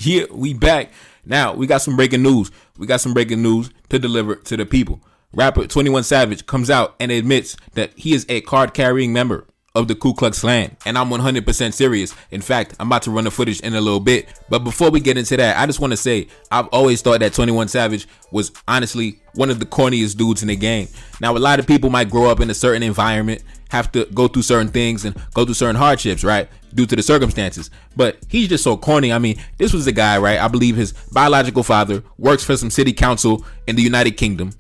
Yeah, we back. Now, we got some breaking news. We got some breaking news to deliver to the people. Rapper 21 Savage comes out and admits that he is a card-carrying member of the Ku Klux Klan. And I'm 100% serious. In fact, I'm about to run the footage in a little bit. But before we get into that, I just want to say, I've always thought that 21 Savage was honestly one of the corniest dudes in the game. Now, a lot of people might grow up in a certain environment, have to go through certain things and go through certain hardships, right? Due to the circumstances. But he's just so corny. I mean, this was the guy, right? I believe his biological father works for some city council in the United Kingdom.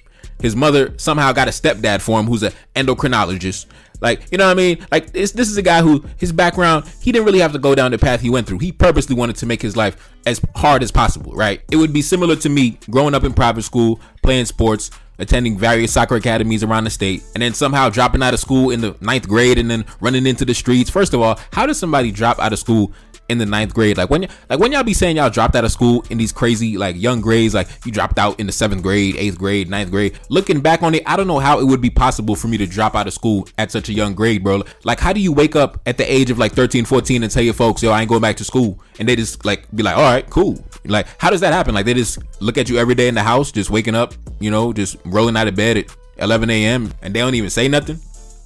His mother somehow got a stepdad for him who's an endocrinologist. Like, you know what I mean? Like, this is a guy who, his background, he didn't really have to go down the path he went through. He purposely wanted to make his life as hard as possible, right? It would be similar to me growing up in private school, playing sports, attending various soccer academies around the state, and then somehow dropping out of school in the 9th grade and then running into the streets. First of all, how does somebody drop out of school in the 9th grade? Like when y'all be saying y'all dropped out of school in these crazy like young grades, like you dropped out in the 7th grade, 8th grade, 9th grade. Looking back on it, I don't know how it would be possible for me to drop out of school at such a young grade, bro. Like, how do you wake up at the age of like 13, 14 and tell your folks, yo, I ain't going back to school, and they just like be like, all right, cool. Like, how does that happen? Like, they just look at you every day in the house, just waking up, you know, just rolling out of bed at 11 a.m. and they don't even say nothing?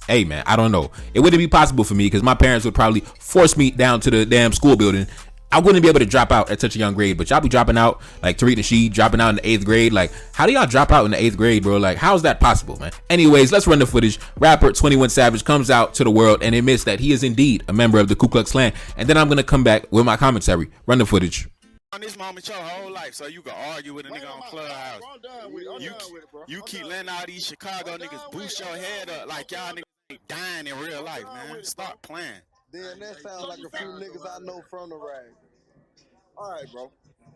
Hey man, I don't know. It wouldn't be possible for me because my parents would probably force me down to the damn school building. I wouldn't be able to drop out at such a young grade, but y'all be dropping out like Tariq Nasheed dropping out in the 8th grade. Like, how do y'all drop out in the 8th grade, bro? Like, how is that possible, man? Anyways, let's run the footage. Rapper 21 Savage comes out to the world and admits that he is indeed a member of the Ku Klux Klan. And then I'm going to come back with my commentary. Run the footage. On this moment your whole life, so you can argue with a nigga on Clubhouse. You keep letting all these Chicago niggas boost your head up like y'all niggas ain't dying in real life, man. Stop playing. Then that sounds like a few niggas I know from the rag. All right, bro.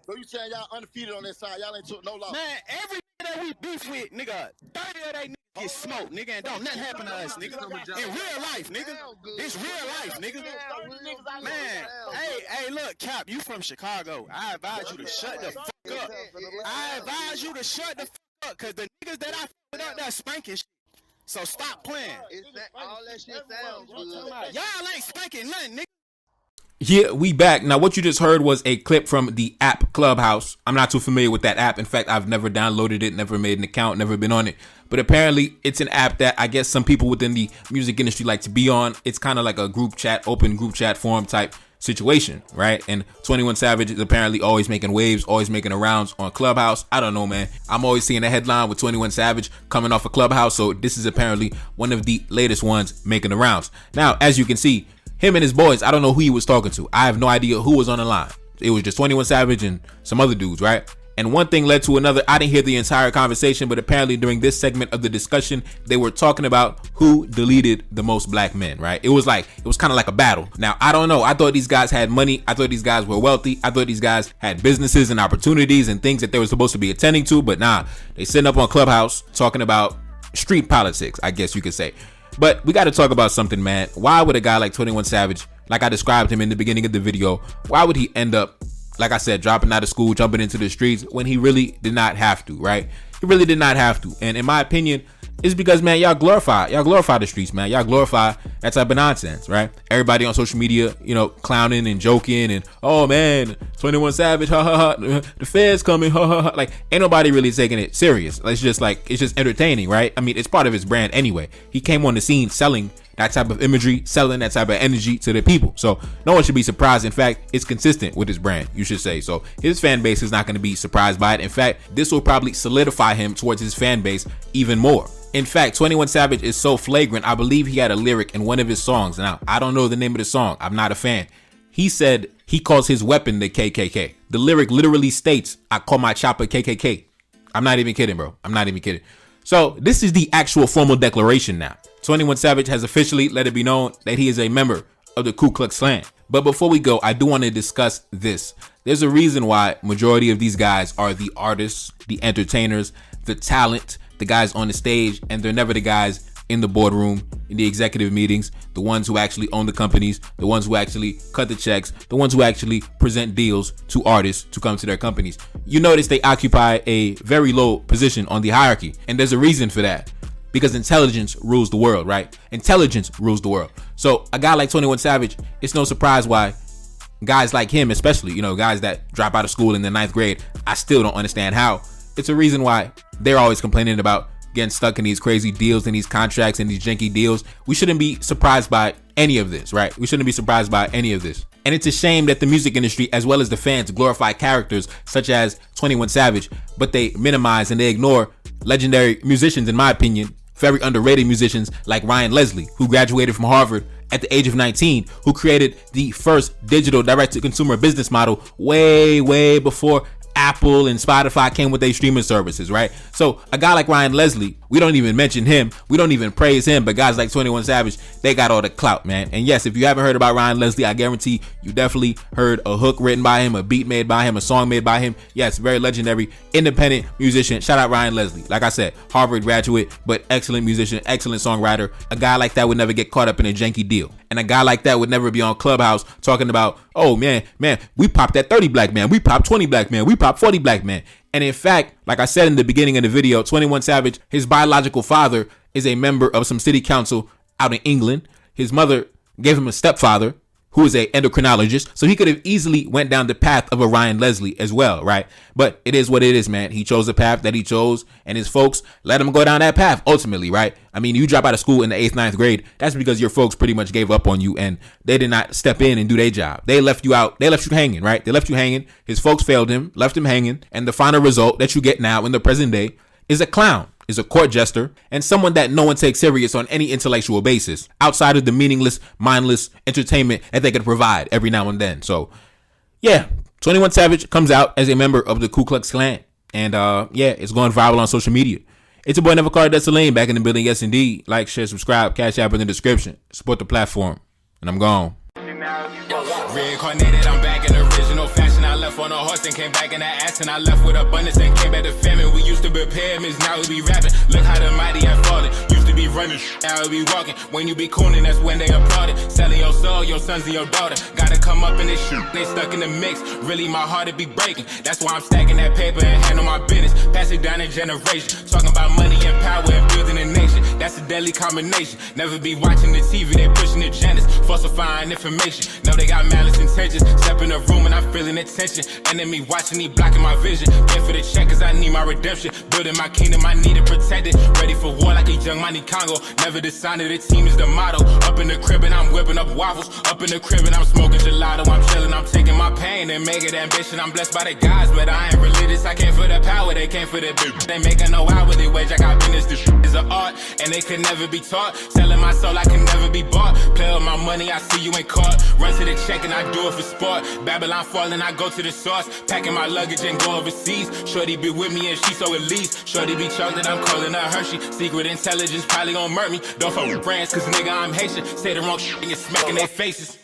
So you saying y'all undefeated on that side? Y'all ain't took no loss? Man, every nigga that we beef with, nigga, 30 of they niggas get smoked, nigga, and don't nothing happen to us, nigga. In real life, nigga. It's real life, nigga. Man, hey, look, Cap, you from Chicago. I advise you to shut the fuck up. I advise you to shut the fuck up, cause the niggas that I fucked up, they're spanking shit. So stop playing. All that shit sounds good. Y'all ain't spanking nothing, nigga. Yeah, we back. Now, what you just heard was a clip from the app ClubHouse. I'm not too familiar with that app. In fact, I've never downloaded it, never made an account, never been on it. But apparently, it's an app that I guess some people within the music industry like to be on. It's kind of like a group chat, open group chat forum type situation, right? And 21 Savage is apparently always making waves, always making the rounds on Clubhouse. I don't know, man. I'm always seeing a headline with 21 Savage coming off of Clubhouse. So this is apparently one of the latest ones making the rounds. Now, as you can see, him and his boys, I don't know who he was talking to. I have no idea who was on the line. It was just 21 Savage and some other dudes, right? And one thing led to another. I didn't hear the entire conversation, but apparently during this segment of the discussion, they were talking about who deleted the most black men, right? It was kind of like a battle. Now, I don't know. I thought these guys had money. I thought these guys were wealthy. I thought these guys had businesses and opportunities and things that they were supposed to be attending to. But nah, they sitting up on Clubhouse talking about street politics, I guess you could say. But we got to talk about something, man. Why would a guy like 21 Savage, like I described him in the beginning of the video, why would he end up, like I said, dropping out of school, jumping into the streets when he really did not have to, right? He really did not have to. And in my opinion, it's because, man, y'all glorify the streets, man. Y'all glorify that type of nonsense, right? Everybody on social media, you know, clowning and joking and, oh man, 21 Savage, ha ha ha, the feds coming, ha ha ha. Like, ain't nobody really taking it serious. It's just entertaining, right? I mean, it's part of his brand anyway. He came on the scene selling that type of imagery, selling that type of energy to the people. So no one should be surprised. In fact, it's consistent with his brand, you should say. So his fan base is not going to be surprised by it. In fact, this will probably solidify him towards his fan base even more. In fact, 21 Savage is so flagrant, I believe he had a lyric in one of his songs. Now, I don't know the name of the song. I'm not a fan. He said he calls his weapon the KKK. The lyric literally states, I call my chopper KKK. I'm not even kidding, bro. I'm not even kidding. So this is the actual formal declaration now. 21 Savage has officially let it be known that he is a member of the Ku Klux Klan. But before we go, I do want to discuss this. There's a reason why majority of these guys are the artists, the entertainers, the talent, the guys on the stage, and they're never the guys in the boardroom, in the executive meetings, the ones who actually own the companies, the ones who actually cut the checks, the ones who actually present deals to artists to come to their companies. You notice they occupy a very low position on the hierarchy, and there's a reason for that. Because intelligence rules the world, right? Intelligence rules the world. So a guy like 21 Savage, it's no surprise why guys like him, especially, you know, guys that drop out of school in the 9th grade, I still don't understand how. It's a reason why they're always complaining about getting stuck in these crazy deals and these contracts and these janky deals. We shouldn't be surprised by any of this, right? We shouldn't be surprised by any of this. And it's a shame that the music industry, as well as the fans, glorify characters such as 21 Savage, but they minimize and they ignore legendary musicians, in my opinion, very underrated musicians like Ryan Leslie, who graduated from Harvard at the age of 19, who created the first digital direct-to-consumer business model way before Apple and Spotify came with their streaming services, right? So a guy like Ryan Leslie, we don't even mention him, we don't even praise him, but guys like 21 Savage, they got all the clout, man. And yes, if you haven't heard about Ryan Leslie, I guarantee you definitely heard a hook written by him, a beat made by him, a song made by him. Yes, very legendary, independent musician. Shout out Ryan Leslie. Like I said, Harvard graduate, but excellent musician, excellent songwriter. A guy like that would never get caught up in a janky deal. And a guy like that would never be on Clubhouse talking about, oh man, we popped that 30 black man, we popped 20 black man, we popped 40 black man. And in fact, like I said in the beginning of the video, 21 Savage, his biological father is a member of some city council out in England. His mother gave him a stepfather who is a endocrinologist, so he could have easily went down the path of a Ryan Leslie as well, right? But it is what it is, man. He chose the path that he chose, and his folks let him go down that path ultimately, right? I mean, you drop out of school in the 8th, 9th grade, that's because your folks pretty much gave up on you and they did not step in and do their job. They left you out, they left you hanging, right? They left you hanging. His folks failed him, left him hanging, and the final result that you get now in the present day is a clown, is a court jester, and someone that no one takes serious on any intellectual basis outside of the meaningless, mindless entertainment that they could provide every now and then. So yeah, 21 Savage comes out as a member of the Ku Klux Klan, and yeah, it's going viral on social media. It's your boy Never Card Desaline back in the building. Yes indeed. Like, share, subscribe, cash app in the description. Support the platform, and I'm gone. Reincarnated, I'm back in original fashion. I left on a horse and came back in that ass, and I left with abundance and came back to famine. We used to be pyramids, now we be rapping. Look how the mighty have fallen. Used to be running, now we be walking. When you be cooning, that's when they applauded. Selling your soul, your sons and your daughter. Gotta come up in this shit, they stuck in the mix. Really, my heart it be breaking. That's why I'm stacking that paper and handle my business. Pass it down in generation. Talking about money and power and building a nation. That's a deadly combination. Never be watching the TV, they pushing agendas, falsifying information. Know they got malice intentions. Step in the room and I'm feeling the tension. Enemy watching me blocking my vision. Get for the check cause I need my redemption. Building my kingdom, I need it protected. Ready for war like a young money Congo. Never decided the team is the motto. Up in the crib and I'm whipping up waffles. Up in the crib and I'm smoking gelato. I'm chilling, I'm taking my pain and make it ambition. I'm blessed by the gods, but I ain't religious. I came for the power, they came for the bitch. They making no hourly wage, I got business. This shit is an art and they could never be taught. Selling my soul, I can never be bought. Play with my money, I see you ain't caught. Run to the check and I do it for sport. Babylon falling, I go to the source. Packing my luggage and go overseas. Shorty be with me and she so elite. Shorty be chocolate, I'm calling her Hershey. Secret intelligence probably gon' murk me. Don't fuck with brands, cause nigga I'm Haitian. Say the wrong shit and you're smacking their faces.